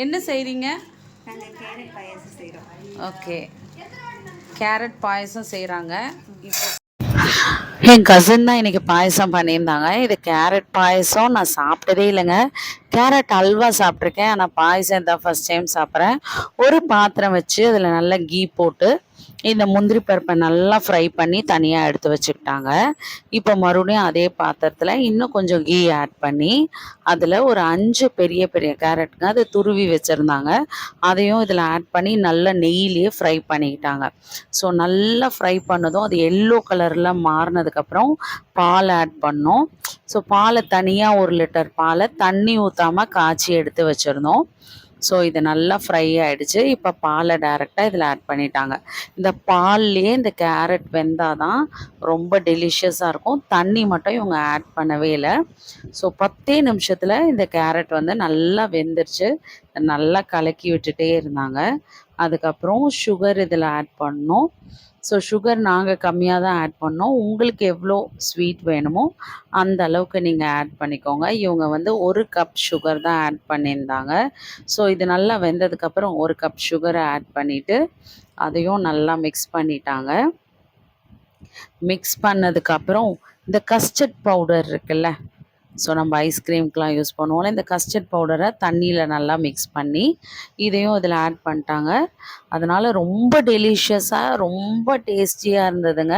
என்ன செய்கிறீங்க? நாங்கள் கேரட் பாயாசம் செய்கிறோம். ஓகே, கேரட் பாயசம் செய்கிறாங்க. இப்போ என் கசின் தான் இன்றைக்கி பாயசம் பண்ணியிருந்தாங்க. இது கேரட் பாயசம் நான் சாப்பிட்டதே இல்லைங்க. கேரட் அல்வா சாப்பிட்ருக்கேன், ஆனால் பாயசம் தான் ஃபஸ்ட் டைம் சாப்பிட்றேன். ஒரு பாத்திரம் வச்சு அதில் நல்லா கீ போட்டு இந்த முந்திரி பருப்பை நல்லா ஃப்ரை பண்ணி தனியாக எடுத்து வச்சுக்கிட்டாங்க. இப்போ மறுபடியும் அதே பாத்திரத்தில் இன்னும் கொஞ்சம் கீ ஆட் பண்ணி அதில் ஒரு 5 பெரிய பெரிய கேரட்டுங்க அது துருவி வச்சுருந்தாங்க, அதையும் இதில் ஆட் பண்ணி நல்லா நெய்யிலேயே ஃப்ரை பண்ணிக்கிட்டாங்க. ஸோ நல்லா ஃப்ரை பண்ணதும் அது எல்லோ கலரில் மாறினதுக்கப்புறம் பால் ஆட் பண்ணோம். ஸோ பாலை தனியாக 1 லிட்டர் பாலை தண்ணி ஊற்றாமல் காய்ச்சி எடுத்து வச்சுருந்தோம். ஸோ இது நல்லா ஃப்ரை ஆகிடுச்சு. இப்போ பாலை டைரெக்டாக இதில் ஆட் பண்ணிட்டாங்க. இந்த பால்லையே இந்த கேரட் வெந்தால் தான் ரொம்ப டெலிஷியஸாக இருக்கும். தண்ணி மட்டும் இவங்க ஆட் பண்ணவே இல்லை. ஸோ 10 நிமிஷத்தில் இந்த கேரட் வந்து நல்லா வெந்துருச்சு. நல்லா கலக்கி விட்டுட்டே இருந்தாங்க. அதுக்கப்புறம் சுகர் இதில் ஆட் பண்ணோம். ஸோ சுகர் நாங்கள் கம்மியாக தான் ஆட் பண்ணோம். உங்களுக்கு எவ்வளோ ஸ்வீட் வேணுமோ அந்த அளவுக்கு நீங்கள் ஆட் பண்ணிக்கோங்க. இவங்க வந்து 1 கப் சுகர் தான் ஆட் பண்ணியிருந்தாங்க. ஸோ இது நல்லா வெந்ததுக்கப்புறம் 1 கப் சுகரை ஆட் பண்ணிவிட்டு அதையும் நல்லா மிக்ஸ் பண்ணிட்டாங்க. மிக்ஸ் பண்ணதுக்கப்புறம் இந்த கஸ்டர்ட் பவுடர் இருக்குல்ல, ஸோ நம்ம ஐஸ்கிரீம்க்கெலாம் யூஸ் பண்ணுவோம்ல, இந்த கஸ்டர்ட் பவுடரை தண்ணியில் நல்லா மிக்ஸ் பண்ணி இதையும் இதில் ஆட் பண்ணிட்டாங்க. அதனால் ரொம்ப டெலிஷியஸாக ரொம்ப டேஸ்டியாக இருந்ததுங்க.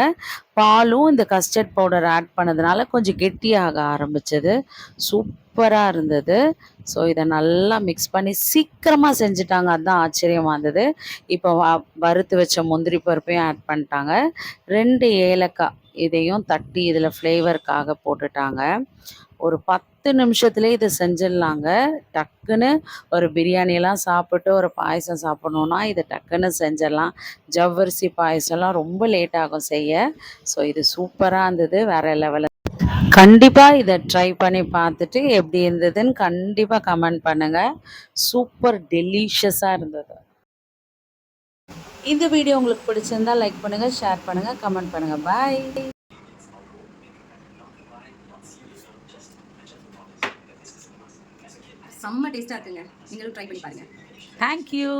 பாலும் இந்த கஸ்டர்ட் பவுடர் ஆட் பண்ணதுனால கொஞ்சம் கெட்டியாக ஆரம்பிச்சது. சூப்பராக இருந்தது. ஸோ இதை நல்லா மிக்ஸ் பண்ணி சீக்கிரமாக செஞ்சுட்டாங்க, அதுதான் ஆச்சரியமாக இருந்தது. இப்போ வறுத்து வச்ச முந்திரி பருப்பையும் ஆட் பண்ணிட்டாங்க. 2 ஏலக்காய் இதையும் தட்டி இதில் ஃப்ளேவருக்காக போட்டுட்டாங்க. ஒரு 10 நிமிஷத்துலேயே இதை செஞ்சிடலாங்க. டக்குன்னு ஒரு பிரியாணியெல்லாம் சாப்பிட்டு ஒரு பாயசம் சாப்பிட்ணுன்னா இதை டக்குன்னு செஞ்சிடலாம். ஜவ்வரிசி பாயசம்லாம் ரொம்ப லேட் ஆகும் செய்ய. ஸோ இது சூப்பராக இருந்தது, வேறு லெவலில். கண்டிப்பாக இதை ட்ரை பண்ணி பார்த்துட்டு எப்படி இருந்ததுன்னு கண்டிப்பாக கமெண்ட் பண்ணுங்கள். சூப்பர் டெலிஷியஸாக இருந்தது. இந்த வீடியோ உங்களுக்கு பிடிச்சிருந்தால் லைக் பண்ணுங்கள், ஷேர் பண்ணுங்கள், கமெண்ட் பண்ணுங்கள். பாய். செம்ம டேஸ்ட்டாக இருக்குங்க, நீங்களும் ட்ரை பண்ணி பாருங்கள். தேங்க்யூ.